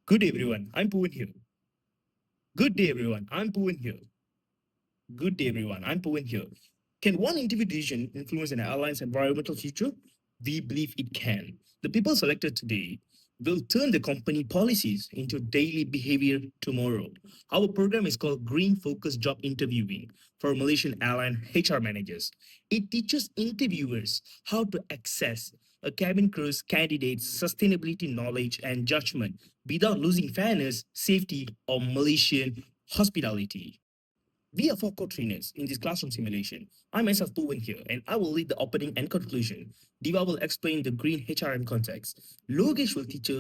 Good day, everyone. I'm Pooin here. Good day, everyone. I'm Pooin here. Good day, everyone. I'm Pooin here. Can one interview decision influence an airline's environmental future? We believe it can. The people selected today will turn the company policies into daily behavior tomorrow. Our program is called Green Focus Job Interviewing for Malaysian airline HR managers. It teaches interviewers how to access a cabin crew's candidate's sustainability knowledge and judgment without losing fairness, safety, or Malaysian hospitality. We are four co-trainers in this classroom simulation. I myself Pooin here, and I will lead the opening and conclusion. Diva will explain the green HRM context. Logesh will teach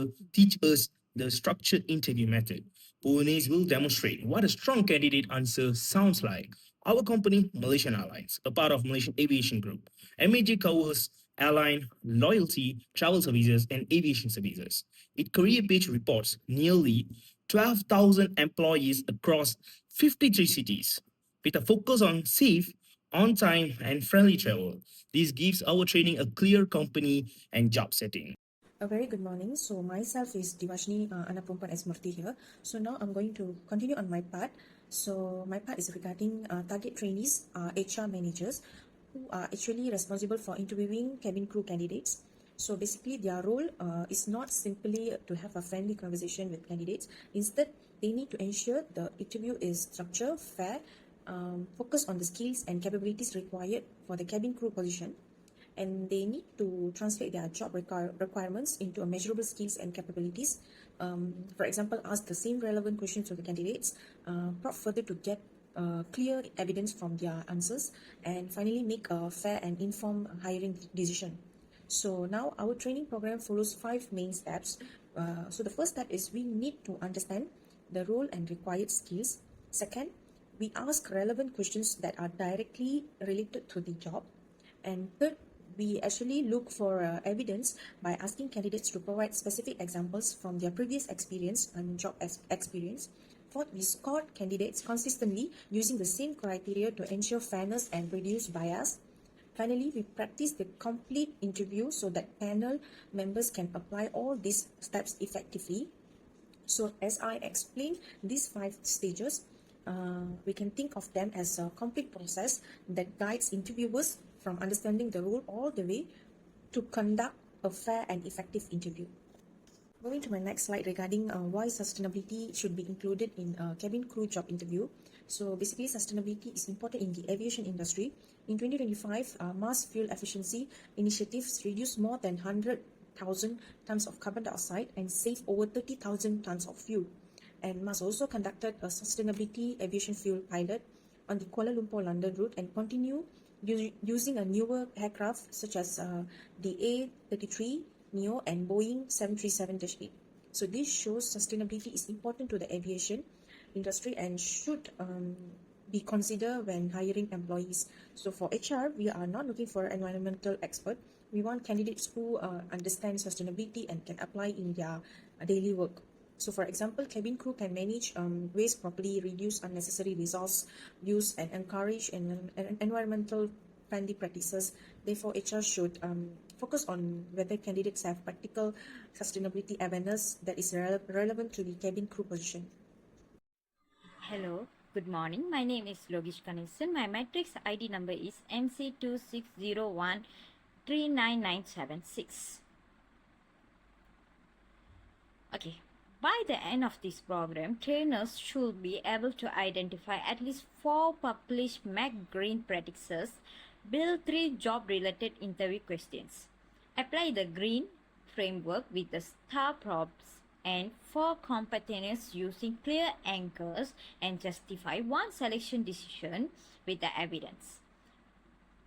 us the structured interview method. Poonis will demonstrate what a strong candidate answer sounds like. Our company, Malaysian Airlines, a part of Malaysian Aviation Group. MAJ covers airline, loyalty, travel services, and aviation services. It career page reports nearly 12,000 employees across 53 cities with a focus on safe, on time, and friendly travel. This gives our training a clear company and job setting. A very good morning. So myself is Divashni Anapumpan Esmurti here. So now I'm going to continue on my part. So my part is regarding target trainees, HR managers, who are actually responsible for interviewing cabin crew candidates. So basically their role is not simply to have a friendly conversation with candidates. Instead, they need to ensure the interview is structured, fair, focus on the skills and capabilities required for the cabin crew position, and they need to translate their job requirements into a measurable skills and capabilities. For example, ask the same relevant questions to the candidates, probe further to get clear evidence from their answers, and finally make a fair and informed hiring decision. So now our training program follows 5 main steps. So the first step is we need to understand the role and required skills. Second, we ask relevant questions that are directly related to the job. And third, we actually look for evidence by asking candidates to provide specific examples from their previous experience and job experience. Fourth, we score candidates consistently using the same criteria to ensure fairness and reduce bias. Finally, we practice the complete interview so that panel members can apply all these steps effectively. So as I explained these 5 stages, we can think of them as a complete process that guides interviewers from understanding the role all the way to conduct a fair and effective interview. Going to my next slide regarding why sustainability should be included in a cabin crew job interview. So basically, sustainability is important in the aviation industry. In 2025, mass fuel efficiency initiatives reduced more than 100,000 tons of carbon dioxide and saved over 30,000 tons of fuel. And MAS also conducted a sustainability aviation fuel pilot on the Kuala Lumpur-London route and continue using a newer aircraft such as the A330 Neo and Boeing 737-8. So this shows sustainability is important to the aviation industry and should be considered when hiring employees. So for HR, we are not looking for an environmental expert. We want candidates who understand sustainability and can apply in their daily work. So for example, cabin crew can manage waste properly, reduce unnecessary resource use, and encourage environmental friendly practices. Therefore, HR should focus on whether candidates have practical sustainability awareness that is relevant to the cabin crew position. Hello, good morning. My name is Logesh Ganesan. My matrix ID number is MC2601399976. Okay. By the end of this program, trainers should be able to identify at least 4 published MAC Green practices, build 3 job-related interview questions, apply the Green framework with the star prompts and 4 competencies using clear anchors, and justify 1 selection decision with the evidence.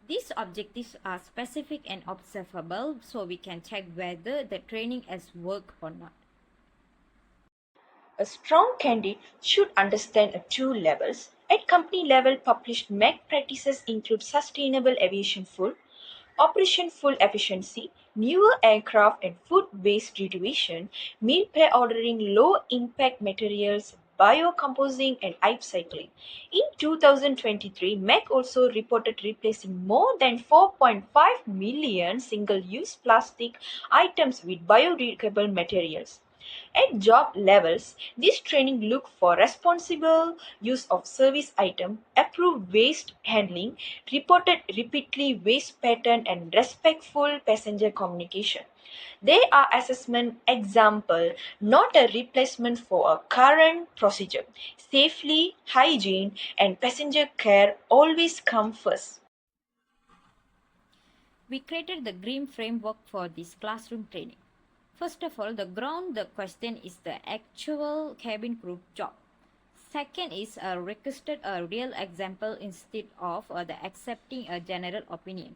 These objectives are specific and observable, so we can check whether the training has worked or not. A strong candidate should understand at 2 levels. At company level, published MAC practices include sustainable aviation fuel, operation fuel efficiency, newer aircraft and food waste reduction, meal pre-ordering, low impact materials, biocomposing and upcycling. In 2023, MAC also reported replacing more than 4.5 million single-use plastic items with biodegradable materials. At job levels, this training look for responsible use of service item, approved waste handling, reported repeatedly waste pattern and respectful passenger communication. They are assessment example, not a replacement for a current procedure. Safely, hygiene and passenger care always come first. We created the green framework for this classroom training. First of all, the question is the actual cabin crew job. Second is requested a real example instead of the accepting a general opinion.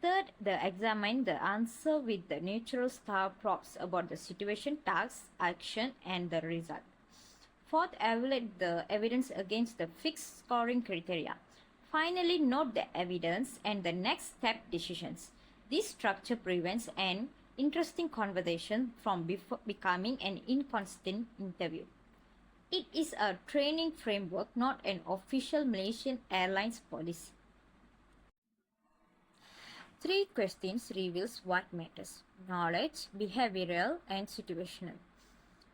Third, the examine the answer with the neutral star props about the situation, task, action, and the result. Fourth, evaluate the evidence against the fixed scoring criteria. Finally, note the evidence and the next step decisions. This structure prevents an interesting conversation from becoming an inconstant interview. It is a training framework, not an official Malaysian Airlines policy. 3 questions reveals what matters: knowledge, behavioral, and situational.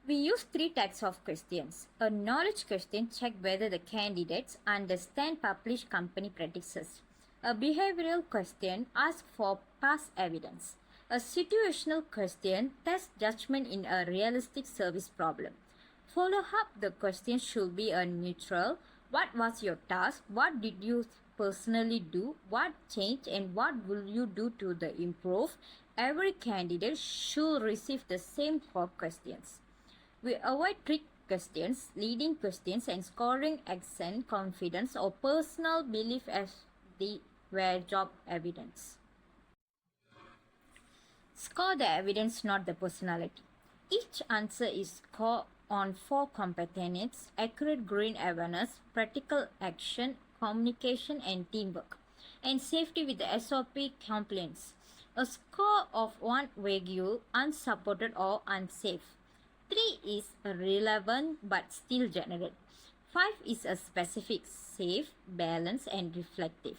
We use 3 types of questions. A knowledge question checks whether the candidates understand published company practices. A behavioral question asks for past evidence. A situational question tests judgment in a realistic service problem. Follow up the question should be a neutral. What was your task? What did you personally do? What changed and what will you do to the improve? Every candidate should receive the same 4 questions. We avoid trick questions, leading questions, and scoring accent, confidence, or personal belief as they were job evidence. Score the evidence, not the personality. Each answer is scored on 4 components: accurate green awareness, practical action, communication, and teamwork, and safety with the SOP compliance. A score of 1 vague, unsupported, or unsafe. 3 is relevant but still general. 5 is a specific, safe, balanced, and reflective.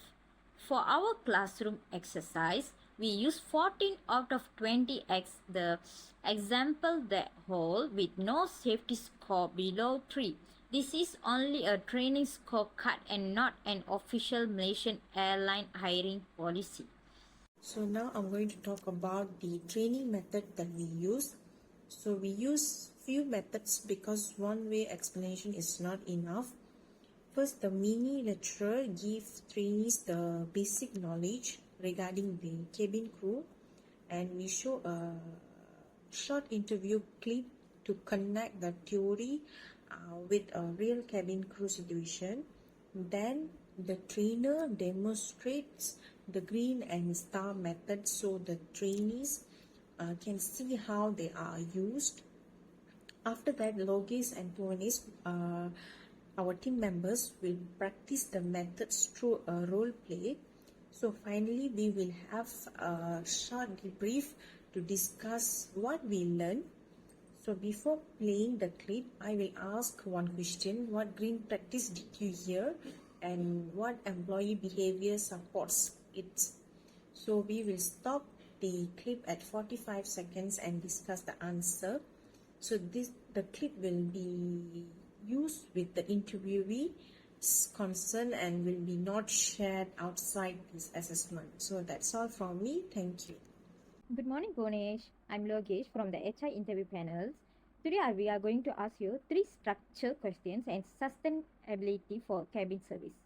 For our classroom exercise, we use 14 out of 20x the example the whole with no safety score below 3. This is only a training scorecard and not an official Malaysian airline hiring policy. So now I'm going to talk about the training method that we use. So we use few methods because one way explanation is not enough. First, the mini lecturer gives trainees the basic knowledge regarding the cabin crew, and we show a short interview clip to connect the theory with a real cabin crew situation. Then the trainer demonstrates the green and star method so the trainees can see how they are used. After that, Logis and Puanis, our team members will practice the methods through a role play. So finally, we will have a short debrief to discuss what we learned. So before playing the clip, I will ask one question: what green practice did you hear, and what employee behavior supports it? So we will stop the clip at 45 seconds and discuss the answer. So the clip will be used with the interviewee's consent and will be not shared outside this assessment. So that's all from me. Thank you. Good morning, Bonesh. I'm Logesh from the HR interview panels. Today we are going to ask you 3 structure questions and sustainability for cabin service.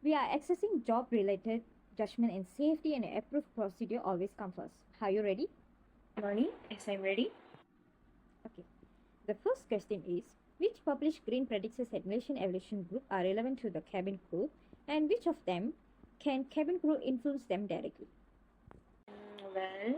We are accessing job related judgment and safety and approved procedure always come first. Are you ready? Nani, yes, I'm ready. Okay. The first question is, which published green predictors at Malaysian Aviation Group are relevant to the cabin crew, and which of them can cabin crew influence them directly? Well,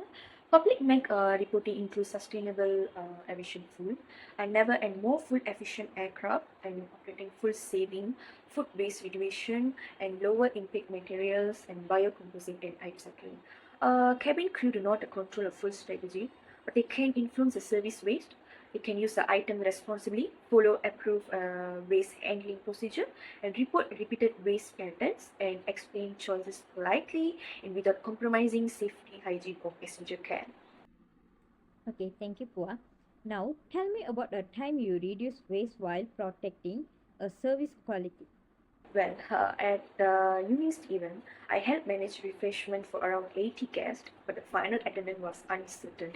public make reporting includes sustainable aviation fuel and never and more fuel efficient aircraft and operating fuel saving, food waste reduction and lower impact materials and biocomposite and upcycling. Cabin crew do not control a full strategy, but they can influence the service waste. They can use the item responsibly, follow approved waste handling procedure, and report repeated waste patterns and explain choices politely and without compromising safety, hygiene, or passenger care. Okay, thank you, Pua. Now, tell me about a time you reduced waste while protecting a service quality. Well, at the UNIST event, I helped manage refreshment for around 80 guests, but the final attendance was uncertain.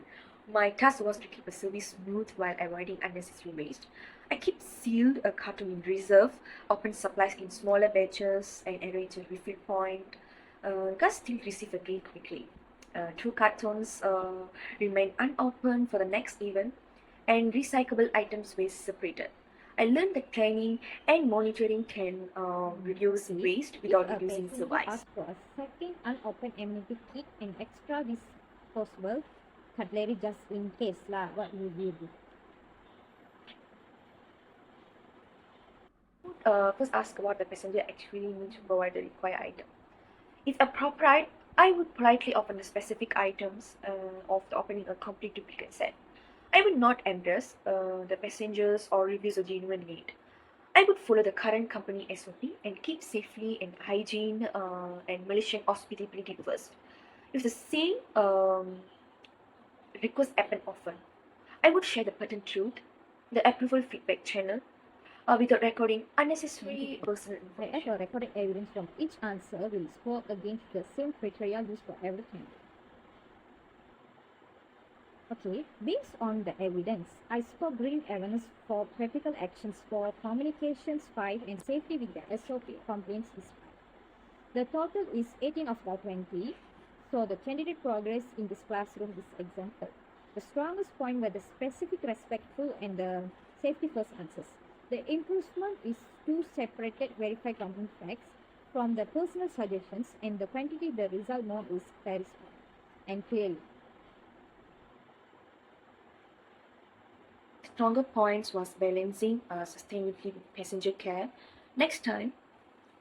My task was to keep a service smooth while avoiding unnecessary waste. I keep sealed a carton in reserve, open supplies in smaller batches, and arrange a refill point. Guests still receive a drink quickly. Two cartons remain unopened for the next event, and recyclable items were separated. I learned that planning and monitoring can reduce See, waste if without a reducing passenger survives. asks for a second unopened amenity kit and extra disposable cutlery just in case, lah, what will you do? First, ask what the passenger actually needs to provide the required item. If appropriate, I would politely offer the specific items of the opening a complete duplicate set. I would not embarrass the passengers or refuse a genuine need. I would follow the current company SOP and keep safely and hygiene and Malaysian hospitality first. If the same request happen often, I would share the patent truth, the approval feedback channel, without recording unnecessary personal I add information. a recorded evidence from each answer will score against the same criteria used for everything. Okay, based on the evidence, I score green awareness for practical actions for communications 5 and safety with the SOP complaints is 5. The total is 18 of the 20, so the candidate progress in this classroom is example. The strongest point were the specific, respectful, and the safety first answers. The improvement is two separated verified complaint facts from the personal suggestions, and the quantity the result known is clarified and clearly. Stronger points was balancing sustainability with passenger care. Next time,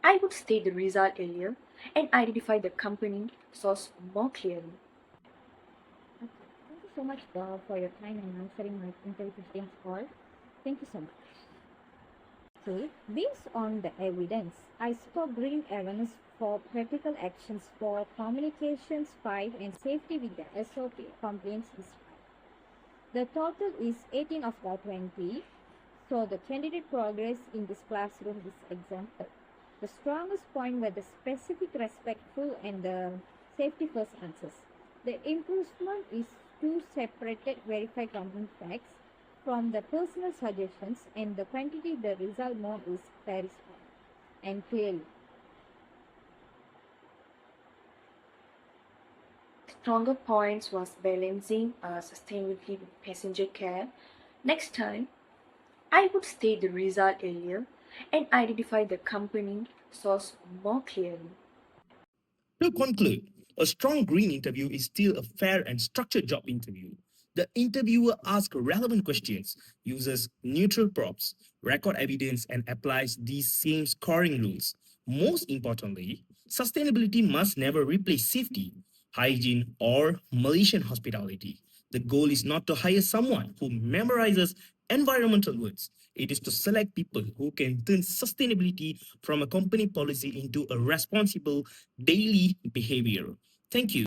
I would state the result earlier and identify the company source more clearly. Okay. Thank you so much for your time and answering my interview questions all. Thank you so much. Okay, based on the evidence, I score green awareness for practical actions for communications 5 and safety with the SOP complaints is 5. The total is 18 of the 20, so the candidate progress in this classroom is example. The strongest point were the specific, respectful, and the safety first answers. The improvement is two separated verified complaint facts from the personal suggestions, and the quantity the result known is clarified and clearly. Stronger points was balancing sustainability with passenger care. Next time, I would state the result earlier and identify the company source more clearly. To conclude, a strong green interview is still a fair and structured job interview. The interviewer asks relevant questions, uses neutral props, record evidence, and applies these same scoring rules. Most importantly, sustainability must never replace safety, hygiene, or Malaysian hospitality. The goal is not to hire someone who memorizes environmental words. It is to select people who can turn sustainability from a company policy into a responsible daily behavior. Thank you.